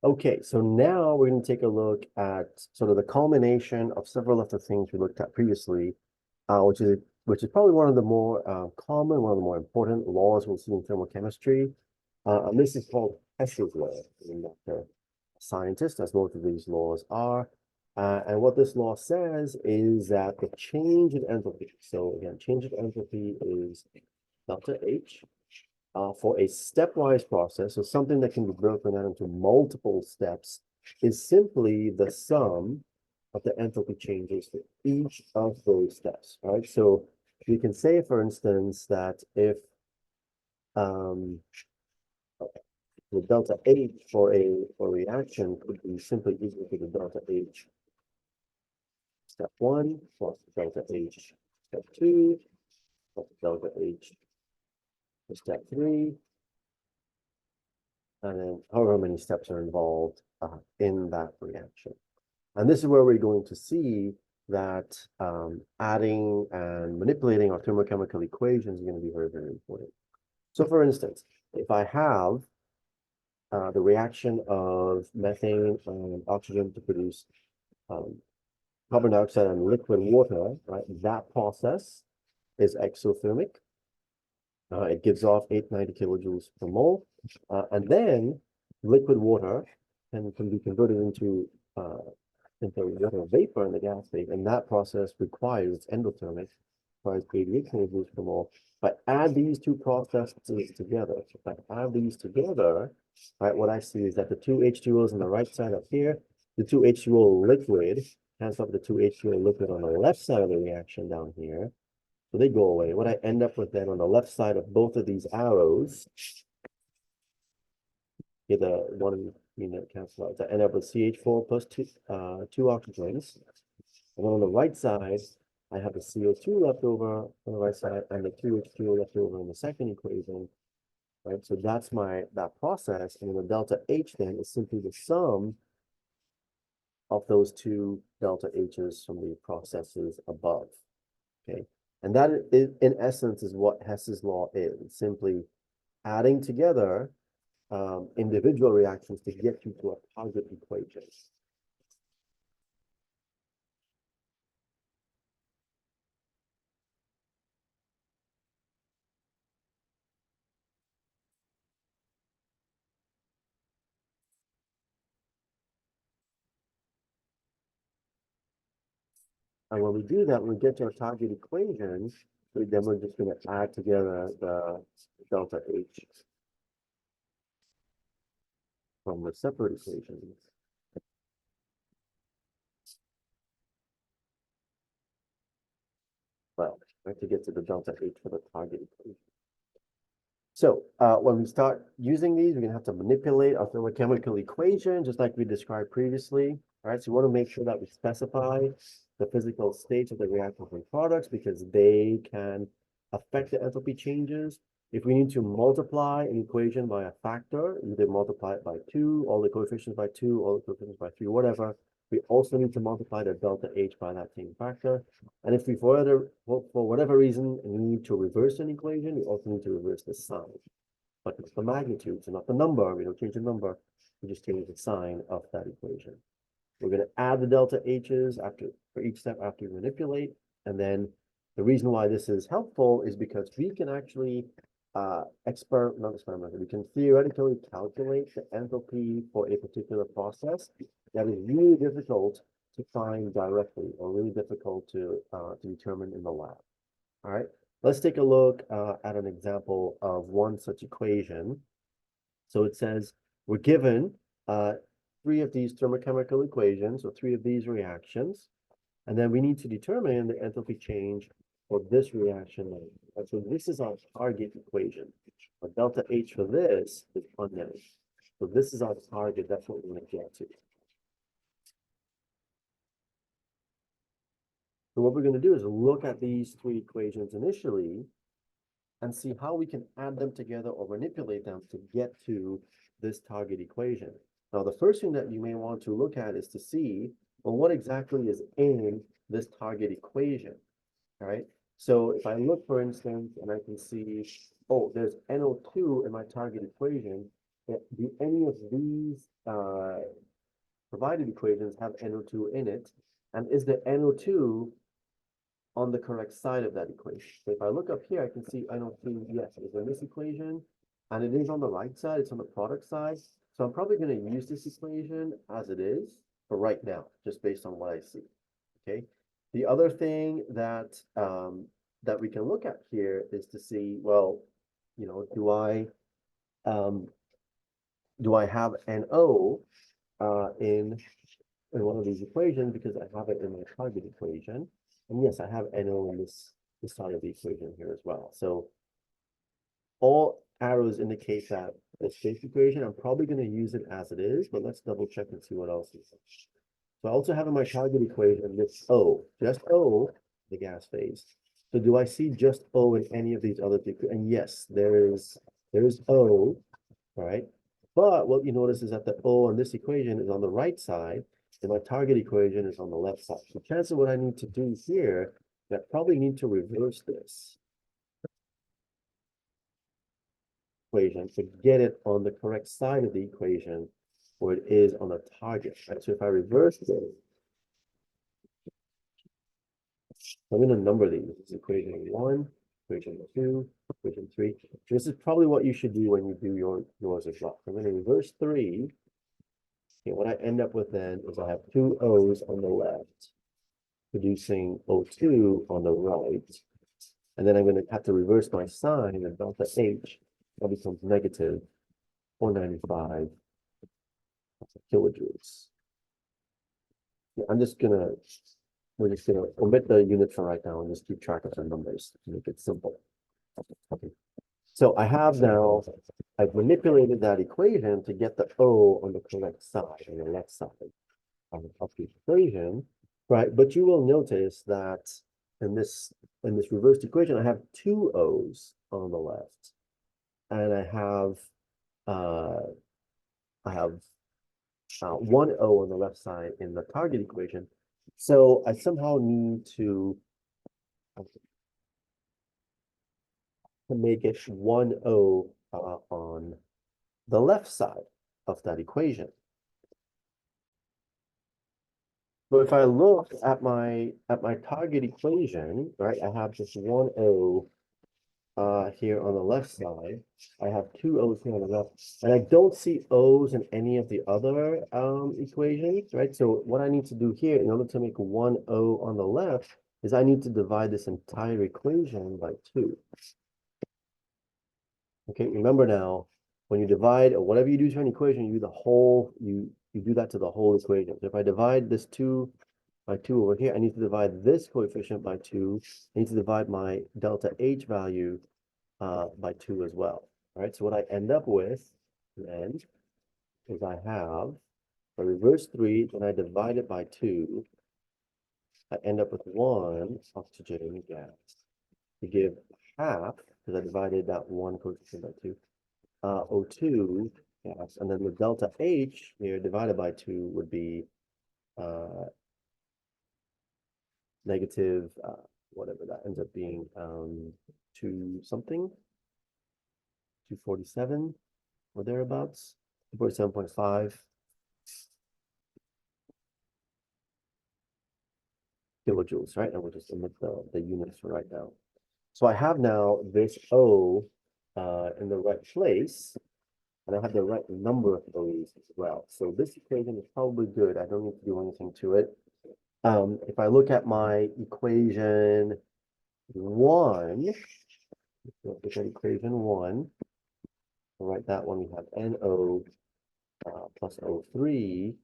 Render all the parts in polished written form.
Okay, so now we're going to take a look at sort of the culmination of several of the things we looked at previously, which is probably one of the more common, one of the more important laws we'll see in thermochemistry. And this is called Hess's law. I'm not a scientist, as both of these laws are. And what this law says is that the change in enthalpy, so again, change in enthalpy is delta H for a stepwise process, so something that can be broken out into multiple steps, is simply the sum of the enthalpy changes for each of those steps, right? So we can say, for instance, that if um, the delta H for a reaction could be simply equal to the delta H step 1 plus delta H step 2 plus delta H for step 3, and then however many steps are involved in that reaction. And this is where we're going to see that adding and manipulating our thermochemical equations is going to be very, very important. So for instance, if I have the reaction of methane and oxygen to produce carbon dioxide and liquid water, right? That process is exothermic. It gives off 890 kilojoules per mole. And then liquid water can be converted into water vapor in the gas phase. And that process requires endothermic, requires 88 kilojoules per mole. But add these two processes together. So if I add these together, right, what I see is that the two H2Os on the right side up here, the two H2O liquid cancel up the two H2O liquid on the left side of the reaction down here. So they go away. What I end up with then on the left side of both of these arrows, get the one unit cancel out. So I end up with CH4 plus two oxygens. And then on the right side, I have the CO2 left over on the right side and the 2H2O left over in the second equation. Right, so that's that process, and the delta H then is simply the sum of those two delta H's from the processes above. Okay, and that is, in essence, is what Hess's law is. It's simply adding together individual reactions to get you to a target equation. And when we do that, when we get to our target equation, then we're just going to add together the delta H from the separate equations. Well, I have to get to the delta H for the target equation. So when we start using these, we're going to have to manipulate our thermochemical equation, just like we described previously. All right, so we want to make sure that we specify the physical states of the reactants and products because they can affect the enthalpy changes. If we need to multiply an equation by a factor, either multiply it by 2, all the coefficients by 2, all the coefficients by 3, whatever, we also need to multiply the delta H by that same factor. And if we, for whatever reason, need to reverse an equation, we also need to reverse the sign. But it's the magnitude, so not the number. We don't change the number. We just change the sign of that equation. We're going to add the delta H's for each step after we manipulate. And then the reason why this is helpful is because we can actually we can theoretically calculate the enthalpy for a particular process that is really difficult to find directly or really difficult to determine in the lab. All right, let's take a look at an example of one such equation. So it says we're given 3 of these thermochemical equations, or 3 of these reactions, and then we need to determine the enthalpy change for this reaction. And so this is our target equation. Our delta H for this is unknown. So this is our target. That's what we're going to get to. So what we're going to do is look at these 3 equations initially and see how we can add them together or manipulate them to get to this target equation. Now, the first thing that you may want to look at is to see, well, what exactly is in this target equation, all right? So if I look, for instance, and I can see, oh, there's NO2 in my target equation, the any of these provided equations have NO2 in it? And is the NO2 on the correct side of that equation? So if I look up here, I can see NO2, yes, is in this equation, and it is on the right side, it's on the product side. So I'm probably going to use this equation as it is for right now, just based on what I see. Okay. The other thing that that we can look at here is to see, well, you know, do I have NO in one of these equations, because I have it in my target equation. And yes, I have NO in this side of the equation here as well. So all arrows indicate that it's safe equation. I'm probably going to use it as it is, but let's double check and see what else is. So I also have in my target equation this O, just O, the gas phase. So do I see just O in any of these other things? And yes, there is O, right? But what you notice is that the O on this equation is on the right side, and my target equation is on the left side. So chance of what I need to do here, I probably need to reverse this equation to get it on the correct side of the equation where it is on the target. Right? So if I reverse this, I'm going to number these. This is equation 1, equation 2, equation 3. This is probably what you should do when you do yours as well. I'm going to reverse 3. Okay, what I end up with then is I have 2 O's on the left, producing O2 on the right. And then I'm going to have to reverse my sign, and delta H that becomes negative 495 kilojoules. Yeah, we're just gonna omit the units for right now and just keep track of the numbers to make it simple. Okay. So I've manipulated that equation to get the O on the correct side, on the left side of the equation, right? But you will notice that in this reversed equation, I have 2 O's on the left, and I have 1 O on the left side in the target equation. So I somehow need to make it 1 O on the left side of that equation. So if I look at my target equation, right, I have just 1 O here on the left side. I have 2 O's here on the left, and I don't see O's in any of the other equations, right? So what I need to do here in order to make 1 O on the left is I need to divide this entire equation by 2. Okay, remember now, when you divide, or whatever you do to an equation, you do the whole, you do that to the whole equation. So if I divide this 2 by 2 over here, I need to divide this coefficient by 2. I need to divide my delta H value by 2 as well. All right, so what I end up with then is I reverse 3, then I divide it by 2. I end up with 1 oxygen gas to give half, because I divided that 1 coefficient by 2, O2 gas, and then the delta H here divided by 2 would be negative, whatever that ends up being, 2 something, 247 or thereabouts, 247.5 kilojoules, right? And we'll just omit the units for right now. So I have now this O in the right place, and I have the right number of O's as well. So this equation is probably good. I don't need to do anything to it. If I look at my equation 1, look at equation 1, I'll write that one. We have NO plus O3,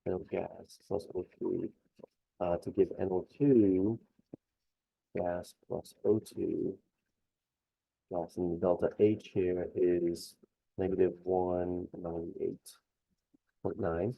NO gas plus O3 to give NO2 gas plus O2 gas, and the delta H here is negative 198.9.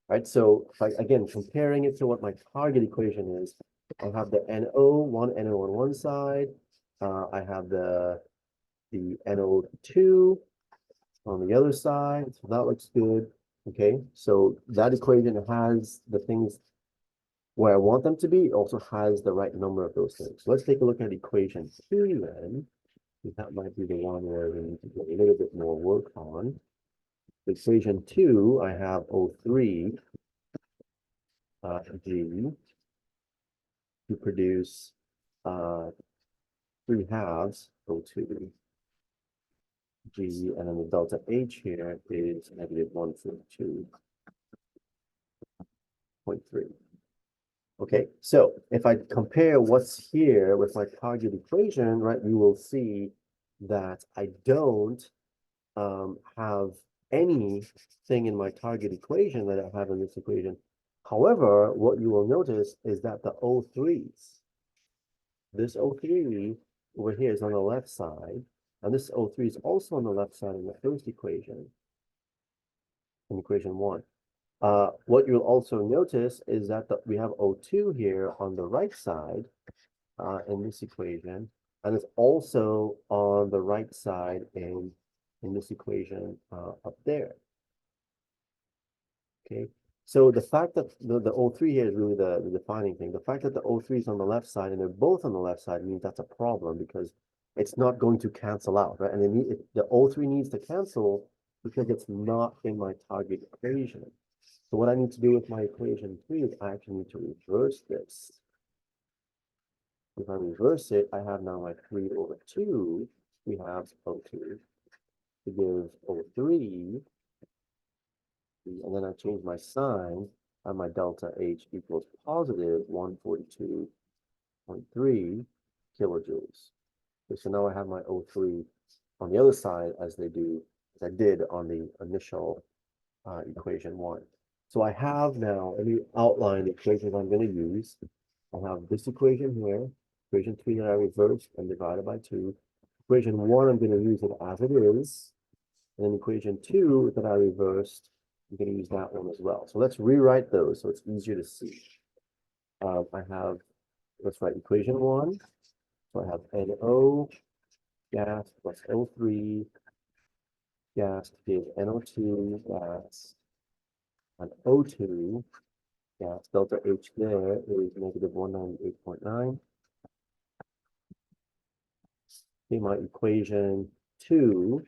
Right, so again, comparing it to what my target equation is, I have the NO on one side, I have the NO2 on the other side, so that looks good. Okay, so that equation has the things where I want them to be. It also has the right number of those things. So let's take a look at equation 2 then. That might be the one where we need to do a little bit more work on. Equation 2, I have O3 G to produce 3 halves O2 G, and then the delta H here is negative 142.3. Okay, so if I compare what's here with my target equation, right, we will see that I don't have anything in my target equation that I have in this equation. However, what you will notice is that the O3s, this O3 over here is on the left side, and this O3 is also on the left side in the first equation, in equation 1. What you'll also notice is that we have O2 here on the right side in this equation, and it's also on the right side in this equation up there. Okay, so the fact that the O3 here is really the defining thing. The fact that the O3 is on the left side and they're both on the left side means that's a problem because it's not going to cancel out, right? And the O3 needs to cancel because it's not in my target equation. So what I need to do with my equation 3 is I actually need to reverse this. If I reverse it, I have now my 3 over 2. We have O2 to give O3. And then I change my sign, and my delta H equals positive 142.3 kilojoules. Okay, so now I have my O3 on the other side as I did on the initial equation 1. So I have now, let me outline the equations I'm going to use. I have this equation here, equation 3 that I reversed and divided by 2. Equation 1, I'm going to use it as it is. And then equation 2 that I reversed, I'm going to use that one as well. So let's rewrite those so it's easier to see. Let's write equation 1. So I have NO gas plus O3 gas to give NO2 gas and O2 gas. Delta H there is negative 198.9. Okay, my equation 2,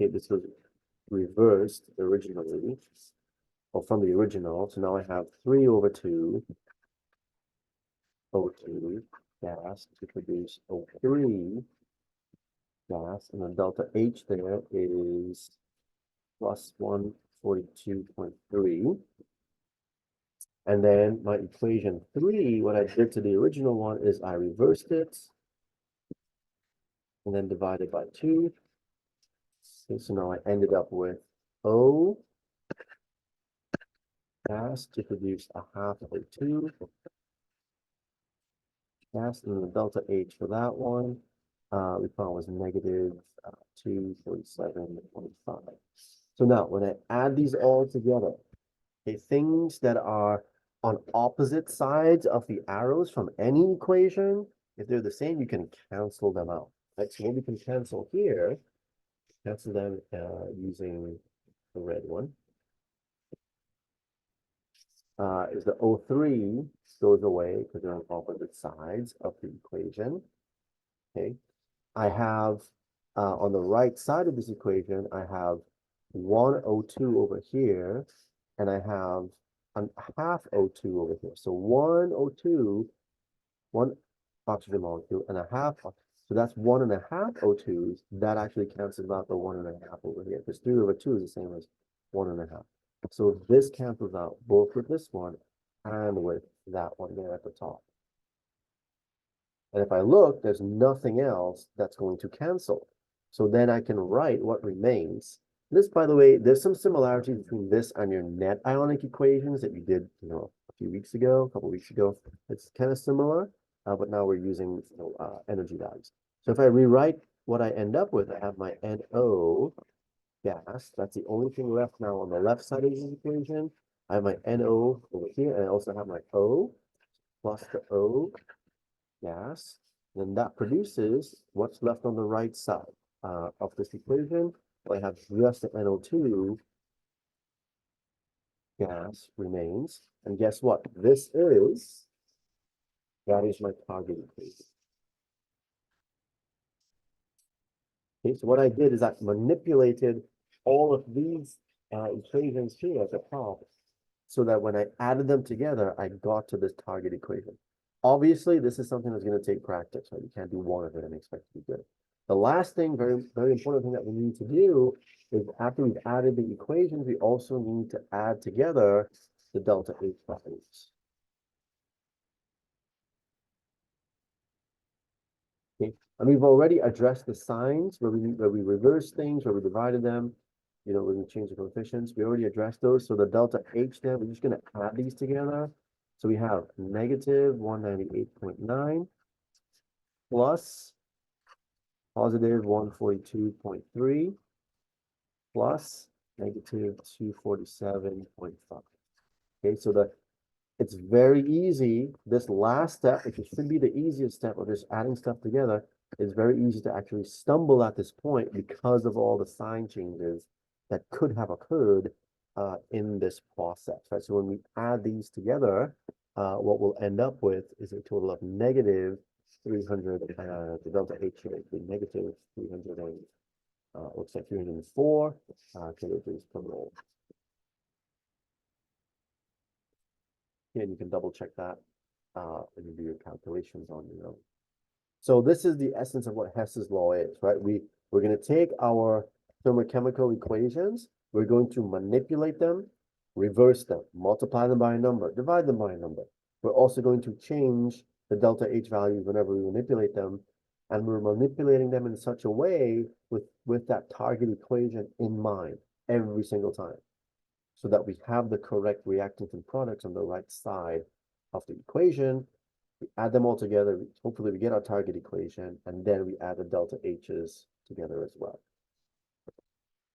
okay, this was reversed originally, or from the original. So now I have 3 over 2 O2 gas to produce O3 gas, and the delta H there is plus 142.3. And then my equation 3, what I did to the original one is I reversed it and then divided by 2. Okay, so now I ended up with O gas to produce a half of O2 gas, and the delta H for that one we found was negative 247.5. So now when I add these all together, okay, things that are on opposite sides of the arrows from any equation, if they're the same, you can cancel them out. Right? So what we can cancel here, cancel them using the red one, is the O3 goes away because they're on opposite sides of the equation. Okay, I have on the right side of this equation, I have 1 O2 over here, and I have a half O2 over here. So 1 O2, 1 oxygen molecule, and a half. So that's 1.5 O2s. That actually cancels out the 1.5 over here, because 3 over 2 is the same as 1.5. So this cancels out both with this one and with that one there at the top. And if I look, there's nothing else that's going to cancel. So then I can write what remains. This, by the way, there's some similarity between this and your net ionic equations that you did, a few weeks ago, a couple weeks ago. It's kind of similar, but now we're using, energy values. So if I rewrite what I end up with, I have my NO gas. That's the only thing left now on the left side of this equation. I have my NO over here, and I also have my O plus the O gas. Then that produces what's left on the right side of this equation. I have just the NO2 gas remains. And guess what? That is my target equation. Okay, so what I did is I manipulated all of these equations here at the top so that when I added them together, I got to this target equation. Obviously, this is something that's going to take practice, right? You can't do one of it and expect to be good. The last thing, very, very important thing that we need to do is after we've added the equations, we also need to add together the delta H values. Okay, and we've already addressed the signs where we reverse things, where we divided them, you know, when we change the coefficients. We already addressed those. So the delta H there, we're just going to add these together. So we have negative 198.9 plus positive 142.3 plus negative 247.5. Okay, so it's very easy. This last step, which should be the easiest step of just adding stuff together, is very easy to actually stumble at this point because of all the sign changes that could have occurred in this process, right? So when we add these together, what we'll end up with is a total of negative 300, the delta H here is negative 300 and looks like 304 kilojoules per mole. And you can double check that when you do your calculations on your own. So this is the essence of what Hess's law is, right? We're going to take our thermochemical equations, we're going to manipulate them, reverse them, multiply them by a number, divide them by a number. We're also going to change the delta H values whenever we manipulate them, and we're manipulating them in such a way with that target equation in mind every single time, so that we have the correct reactants and products on the right side of the equation. We add them all together. Hopefully we get our target equation, and then we add the delta H's together as well.